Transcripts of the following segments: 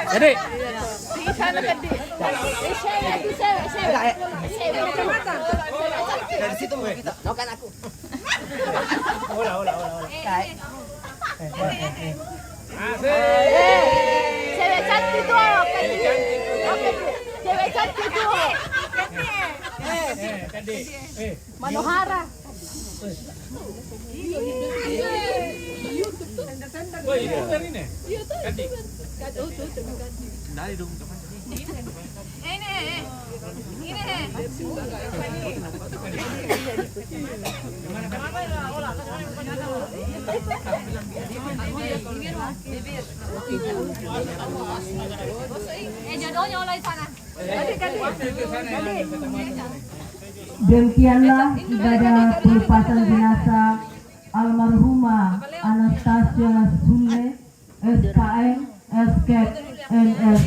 Jadi. Dari situ mau kita. Nokan aku. Olah. Cewek cantik tuh. Cewek cantik tuh. Manohara. Woi, itu dari ini. Kadi. Dari dong. Jodohnya oleh sana. Demikianlah ibadah pelepasan jenazah almarhumah Anastasia Sule SKM SKEP NS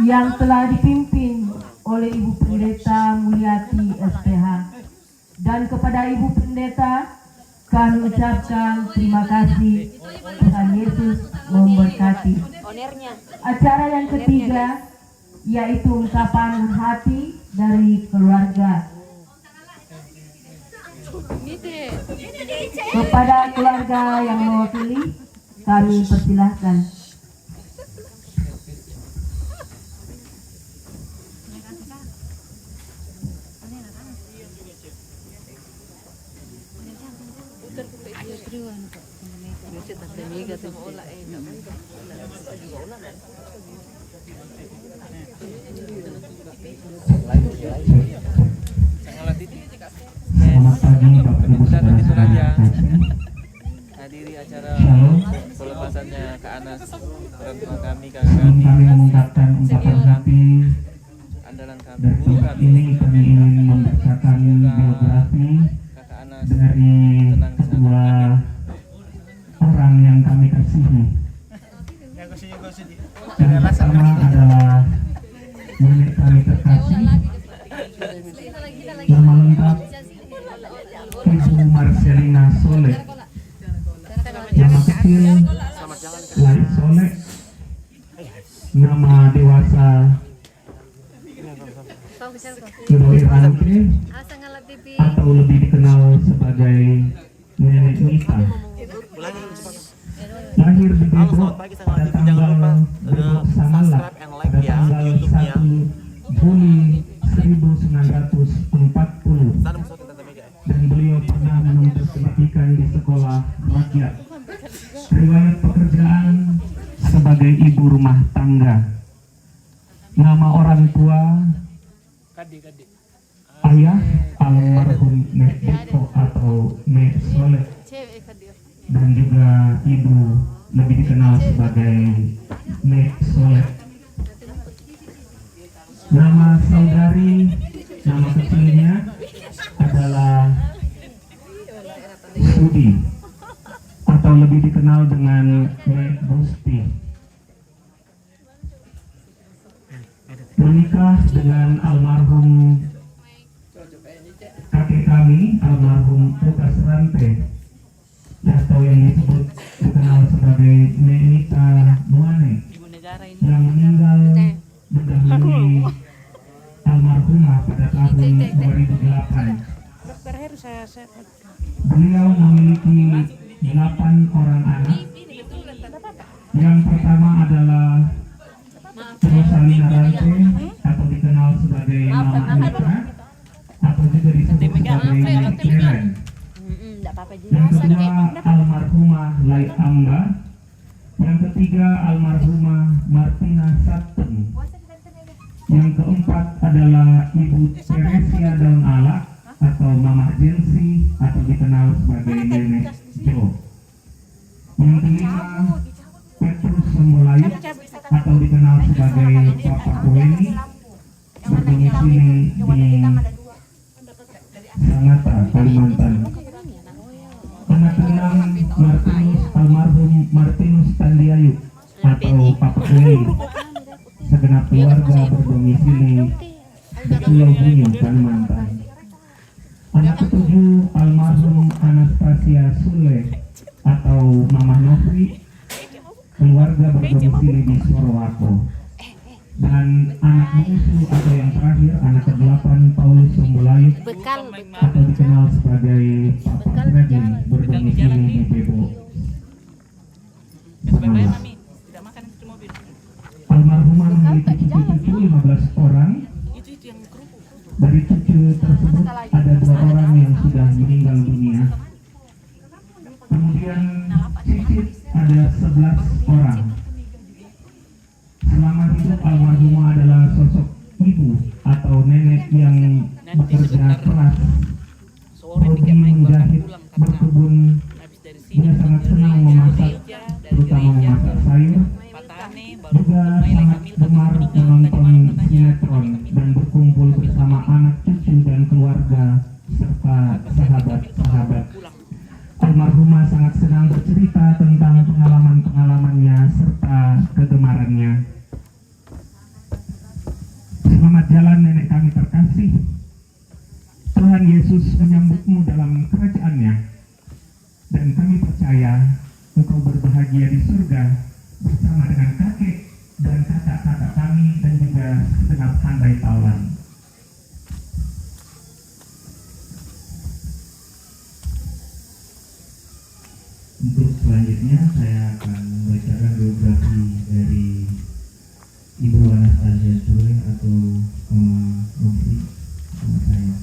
yang telah dipimpin oleh Ibu Pendeta Mulyati SPH, dan kepada Ibu Pendeta kami ucapkan terima kasih. Tuhan Yesus memberkati. Acara yang ketiga yaitu ungkapan hati dari keluarga. Kepada keluarga yang mewakili, kami persilahkan. Selamat pagi Bapak Ibu saudara-saudara. Hadiri acara Shalom. pelepasannya Kak Anas, orang tua kami, kakak Sebelum kami, kami mengucapkan ungkapan hati, andalan kami, dari guru tempat kami, ini kami ingin membacakan biografi Kakak Anas dari tenang di sana. kedua orang yang kami kasihi. Yang pertama adalah nenek kami terkasih, nama lengkap Ibu Marcelina Soleh, nama kecil Lai Soleh, nama dewasa Loi Rante atau lebih dikenal sebagai Nenek Nita. Lahir di Depok pada tanggal 1 Juli 1940, dan beliau pernah menempuh pendidikan di sekolah rakyat. Riwayat pekerjaan sebagai ibu rumah tangga. Nama orang tua ayah almarhum Nek Deko atau Nek Soleh, dan juga ibu lebih dikenal sebagai Nek Soleh. Nama saudari, nama kecilnya adalah Sudi atau lebih dikenal dengan Nek Gusti. Menikah dengan almarhum kakek kami, almarhum Lukas Rante, atau yang disebut dikenal sebagai Nenita Nuane, yang meninggal mendahului almarhumah pada tahun 2008. Beliau memiliki 8 orang anak. Yang pertama adalah Rosalina Rante atau dikenal sebagai Mama Anita atau juga disebut sebagai Leren. Yang kedua almarhumah Lai Amba. Yang ketiga almarhumah Martina Satten. Yang keempat adalah Ibu Teresia Daun Alak atau Mama Jensi atau dikenal sebagai Nenek Jo. Yang kelima Petrus Sembolayut atau dikenal sebagai Papa Koeni, berdomisili di Sangatta, Kalimantan. Anak keenam almarhum Martinus Tandiayu atau Papa Koeni, segenap keluarga berdomisili di Pulau Buyung, Kalimantan. Anak ketujuh almarhum Anastasia Sule atau Mama Nofri, keluarga berdomisili di Sorowako. Dan anak bungsu atau yang terakhir, anak ke-8 Paulus Sumbulayut atau dikenal sebagai Papa Freddy, berdomisili di Bebo. Almarhumah memiliki cucu 15 orang. Dari cucu tersebut ada 2 orang yang sudah meninggal dunia. Kemudian cicit ada 11 orang. Selama hidup almarhumah adalah sosok ibu atau nenek yang bekerja keras, hobi menjahit, berkebun. Dia sangat senang memasak, terutama memasak sayur. Juga sangat gemar menonton sinetron dan berkumpul bersama anak cucu dan keluarga serta sahabat-sahabat. Almarhumah sangat senang bercerita tentang pengalaman-pengalamannya serta kegemarannya. Selamat jalan nenek kami terkasih. Tuhan Yesus menyambutmu dalam kerajaannya. Dan kami percaya engkau berbahagia di surga bersama dengan kakek dan kakak-kakak kami dan juga segenap handai taulan. Untuk selanjutnya saya akan membacakan biografi dari Ibu Anastasia Sule atau Mama Nofri sama saya.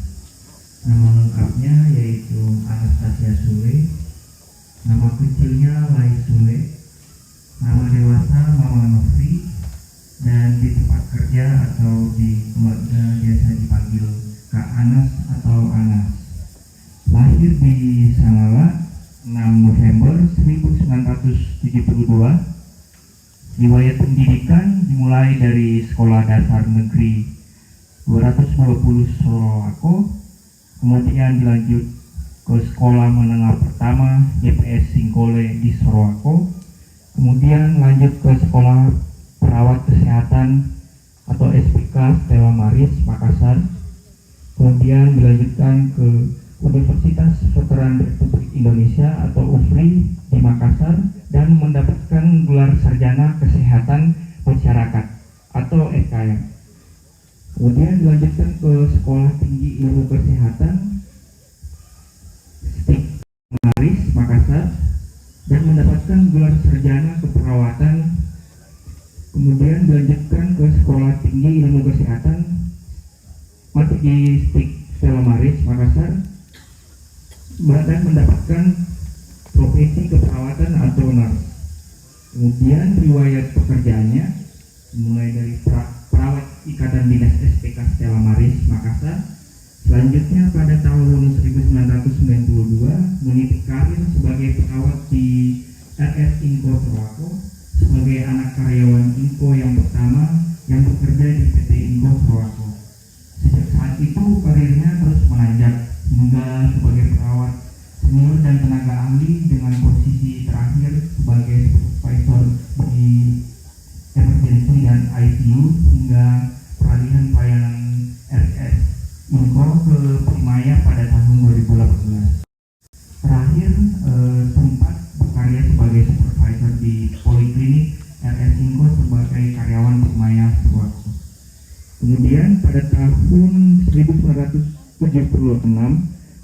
Nama lengkapnya yaitu Anastasia Sule, nama kecilnya Lai Sule, nama dewasa Mama Nofri, dan di tempat kerja atau di keluarga biasa dipanggil Kak Anas atau Anas. Lahir di Sangatta 6 November 1972. Riwayat pendidikan dimulai dari Sekolah Dasar Negeri 220 Sorowako, kemudian dilanjut ke Sekolah Menengah Pertama YPS Singkole di Sorowako, kemudian lanjut ke Sekolah Perawat Kesehatan atau SPK Stella Maris Makassar, kemudian dilanjutkan ke Universitas Veteran Republik Indonesia atau UVRI di Makassar dan mendapatkan gelar Sarjana Kesehatan Masyarakat atau SKM. Kemudian dilanjutkan ke Sekolah Tinggi Ilmu Kesehatan STIK Maris Makassar dan mendapatkan gelar Sarjana Keperawatan. Kemudian dilanjutkan ke Sekolah Tinggi Ilmu Kesehatan masih di STIK Stella Maris Makassar dan mendapatkan profesi keperawatan atau nurse. Kemudian riwayat pekerjaannya mulai dari perawat Ikatan Dinas SPK Stella Maris Makassar. Selanjutnya pada tahun 1992 meniti karir sebagai perawat di RS Inco Sorowako sebagai anak karyawan Inco yang pertama yang bekerja di PT Inco Sorowako. Sejak saat itu karirnya terus menanjak hingga sebagai perawat senior dan tenaga ahli dengan posisi terakhir sebagai supervisor di emergency dan ICU hingga peralihan pelayanan RS Inco ke Primaya pada tahun 2018. Terakhir sempat berkarya sebagai supervisor di Poliklinik RS Inco sebagai karyawan Primaya Sorowako. Kemudian pada tahun 1976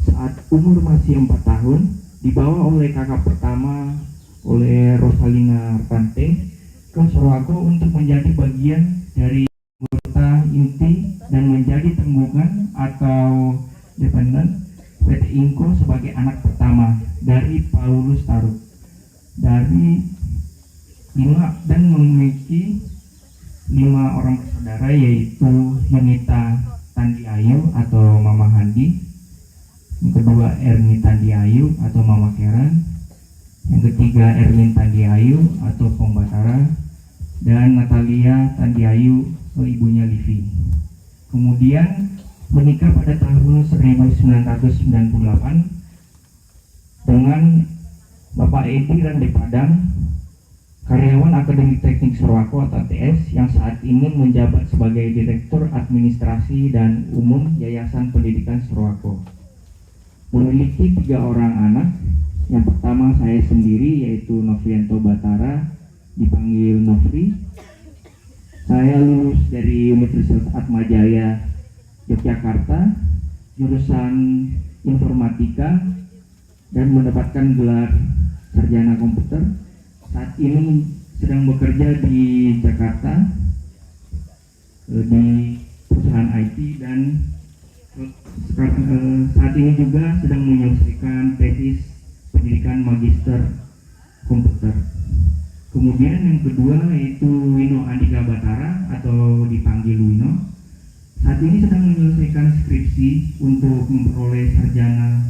saat umur masih 4 tahun dibawa oleh kakak pertama oleh Rosalina Kante ke Sorowako untuk menjadi bagian dari anggota inti dan menjadi tanggungan atau dependen PT Inco sebagai anak pertama dari Paulus Taruk dari 5 dan memiliki 5 orang bersaudara yaitu Yunita Tandi Ayu atau Mama Handi, yang kedua Erni Tandi Ayu atau Mama Keran, yang ketiga Erlin Tandi Ayu atau Pong Batara, dan Natalia Tandi Ayu atau ibunya Livi. Kemudian menikah pada tahun 1998 dengan Bapak Edi Rande Padang, karyawan Akademi Teknik Sorowako atau ATS yang saat ini menjabat sebagai Direktur Administrasi dan Umum Yayasan Pendidikan Sorowako. memiliki 3 orang anak. Yang pertama saya sendiri, yaitu Novianto Batara, dipanggil Novri. Saya lulus dari Universitas Atmajaya Yogyakarta, jurusan informatika, dan mendapatkan gelar sarjana komputer. Saat ini sedang bekerja di Jakarta di perusahaan IT, dan saat ini juga sedang menyelesaikan tesis pendidikan magister komputer. Kemudian yang kedua yaitu Wino Andika Batara atau dipanggil Wino. Saat ini sedang menyelesaikan skripsi untuk memperoleh sarjana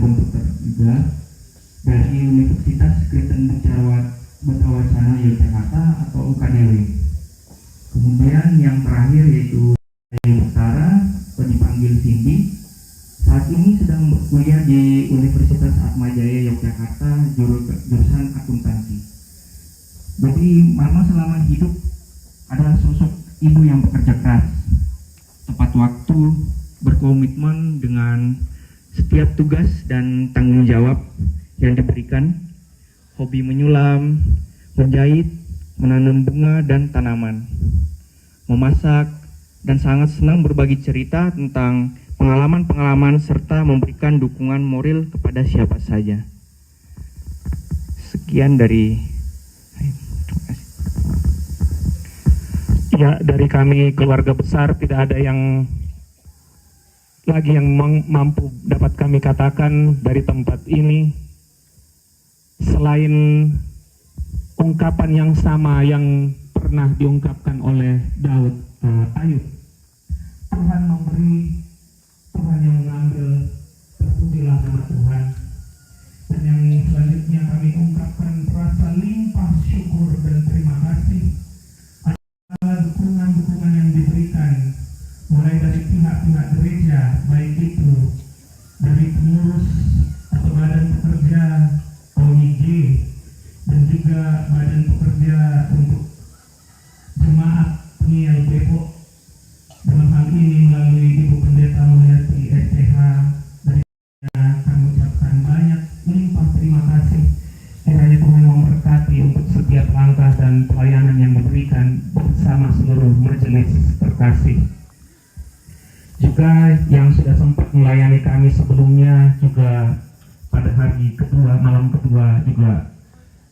komputer juga dari Universitas Kristen Bentawacana Yogyakarta atau UKDW. Kemudian yang terakhir yaitu Batara atau dipanggil Cindy. Saat ini sedang berkuliah di Universitas Atmajaya Yogyakarta, jurusan akuntansi. Jadi Mama selama hidup adalah sosok ibu yang bekerja keras, tepat waktu, berkomitmen dengan setiap tugas dan tanggung jawab yang diberikan, hobi menyulam, menjahit, menanam bunga dan tanaman, memasak, dan sangat senang berbagi cerita tentang pengalaman-pengalaman serta memberikan dukungan moral kepada siapa saja. Sekian dari ya, dari kami keluarga besar tidak ada yang lagi yang mampu dapat kami katakan dari tempat ini selain ungkapan yang sama yang pernah diungkapkan oleh Daud Ayub. Tuhan memberi, Tuhan yang mengambil, terpujilah nama Tuhan. Dan yang selanjutnya kami ungkapkan rasa limpah syukur dan terima kasih atas dukungan-dukungan yang diberikan mulai dari pihak-pihak gereja, baik itu dari pengurus atau badan pekerja OIG dan juga badan pekerja untuk jemaat pengiai Depok, dalam hal ini melalui Ibu Pendeta Mulyati STH. Dari kami ucapkan banyak limpah terima kasih. Kiranya Tuhan memberkati untuk setiap langkah dan pelayanan yang diberikan bersama seluruh majelis terkasih. Juga yang sudah sempat melayani kami sebelumnya, juga pada hari kedua, malam kedua juga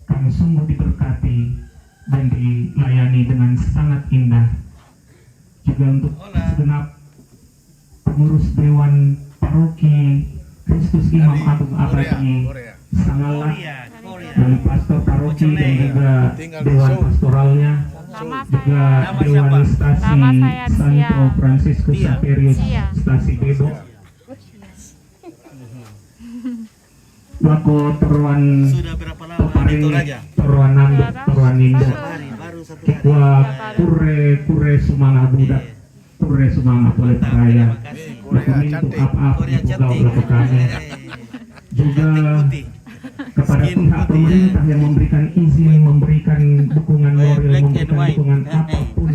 kami sungguh diberkati dan dilayani dengan sangat indah. Juga untuk segenap pengurus Dewan Paroki Kristus Imam Agung Abadi Sangalat, dan pastor paroki dan juga Dewan Pastoralnya, juga Dewan Stasi Santo Franciscus Xaverius Stasi Bebo, Wako Teruan Toparing, Teruan Nanduk, Teruan Nindo, Kikwa Kure Sumanga Budak, Kure Sumanga Poletaraya, Dokumintu apa-apa Gau kami. Juga kepada pihak pemerintah yang memberikan izin, memberikan dukungan moral, memberikan dukungan apapun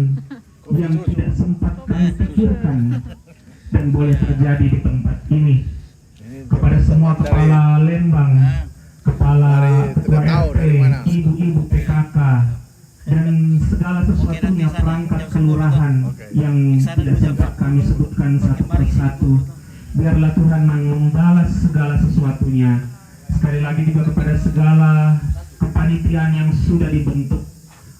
yang tidak sempat kami pikirkan dan boleh terjadi di tempat ini. Kepada semua kepala Lembang, kepala ketua RT, ibu-ibu PKK, dan segala sesuatunya perangkat kelurahan yang tidak sempat kami sebutkan satu persatu. Biarlah Tuhan membalas segala sesuatunya. Sekali lagi juga kepada segala kepanitiaan yang sudah dibentuk,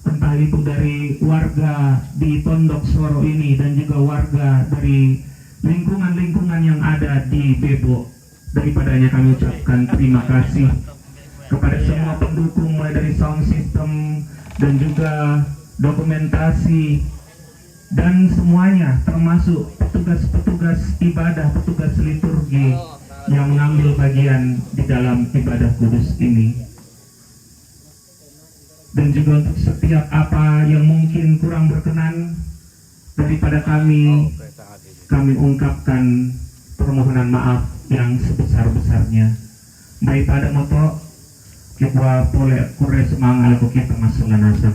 entah itu dari warga di Tondok Soro ini dan juga warga dari lingkungan-lingkungan yang ada di Bebo. Daripadanya kami ucapkan terima kasih kepada semua pendukung, mulai dari sound system dan juga dokumentasi dan semuanya, termasuk petugas-petugas ibadah, petugas liturgi yang mengambil bagian di dalam ibadah kudus ini. Dan juga untuk setiap apa yang mungkin kurang berkenan daripada kami ungkapkan permohonan maaf yang sebesar-besarnya. Baik pada moto kita boleh kure semangat lalu kita masuk lanasam.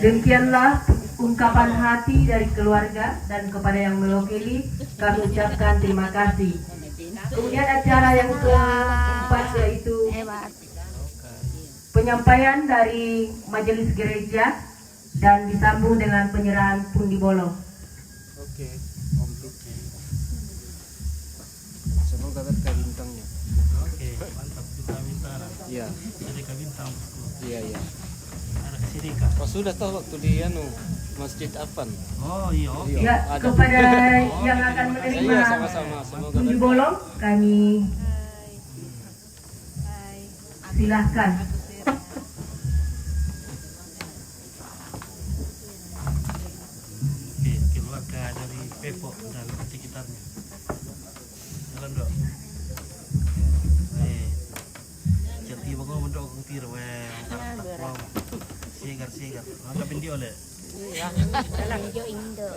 Demikianlah ungkapan hati dari keluarga dan kepada yang mewakili kami ucapkan terima kasih. Kemudian acara yang keempat yaitu penyampaian dari majelis gereja dan disambung dengan penyerahan pundi bolong. Oke, Om Tuki. Semoga berkah bintangnya. Oke, mantap kita minta. Iya. Jadi ke bintang. Iya, iya. Ada kesini kah? Oh, sudah tahu waktu di Masjid Afan. Oh iya, oke. Ya, ada. kepada yang akan Iya, menerima sama-sama. Semoga pundi berkah. bolong kami silahkan. Oke, keluarga dari Pepok dan sekitarnya. Jalan dok. Jadi bangun mendok kutir wow. Segar. Mantapin dia oleh. Dalam hijau Indo.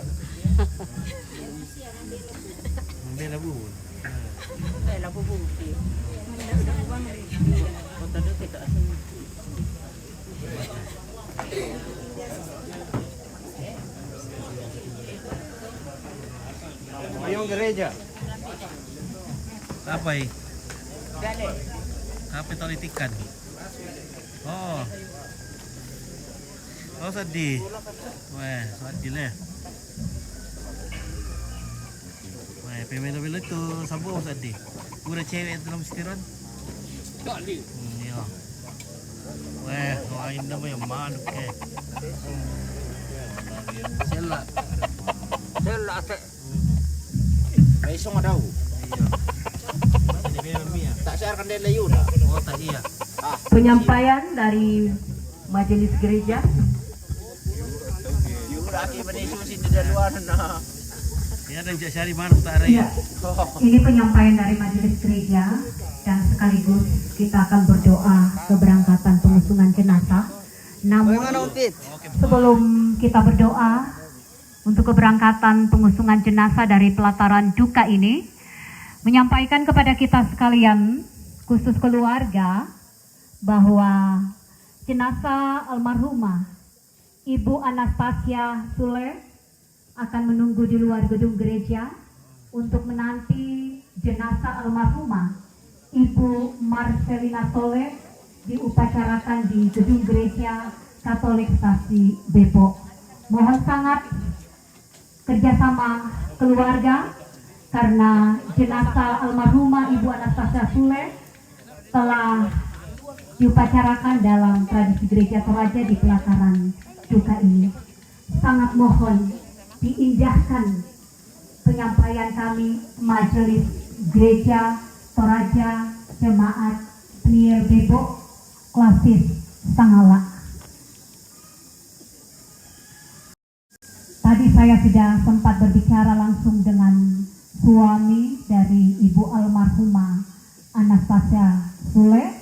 Bela bu. Bela bubung. Mayong gereja. Apa ini? Apa politikan? Oh. Oh sedih. Wah, sedih lah. Wah, pemelo-melo itu sambung sedih. Udah cewek dalam setiran? Iya. Wah, doain nama yang malu ke. Sela ate. Besok ada. Iya. Jadi memang Mia. Tak siarkan dia yun. Oh tak iya. Penyampaian dari majelis gereja. Yura aki benesusi di luar na. Dia ada yang cari mana tak ada Ya, ya. ini penyampaian dari majelis gereja dan sekaligus kita akan berdoa keberangkatan pengusungan jenazah. Namun sebelum kita berdoa untuk keberangkatan pengusungan jenazah dari pelataran duka ini, menyampaikan kepada kita sekalian, khusus keluarga, bahwa jenazah almarhumah Ibu Anastasia Sule akan menunggu di luar gedung gereja untuk menanti jenazah almarhumah Ibu Marcelina Sule diupacarakan di gedung gereja Katolik Stasi Depok. Mohon sangat kerjasama keluarga karena jenazah almarhumah Ibu Anastasia Sule telah diupacarakan dalam tradisi gereja Toraja di pelataran duka ini. Sangat mohon diindahkan penyampaian kami majelis gereja Toraja Jemaat Penir Depok Klasis Sangala. Tadi saya sudah sempat berbicara langsung dengan suami dari Ibu almarhumah Anastasia Sule,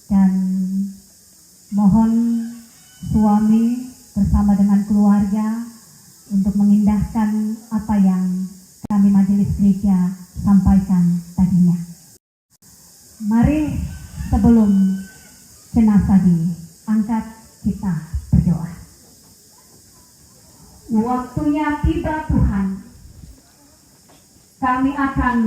dan mohon suami bersama dengan keluarga untuk mengindahkan apa yang kami majelis gereja sampaikan tadinya. Mari sebelum jenazah diangkat kita berdoa. Waktunya tiba Tuhan, kami akan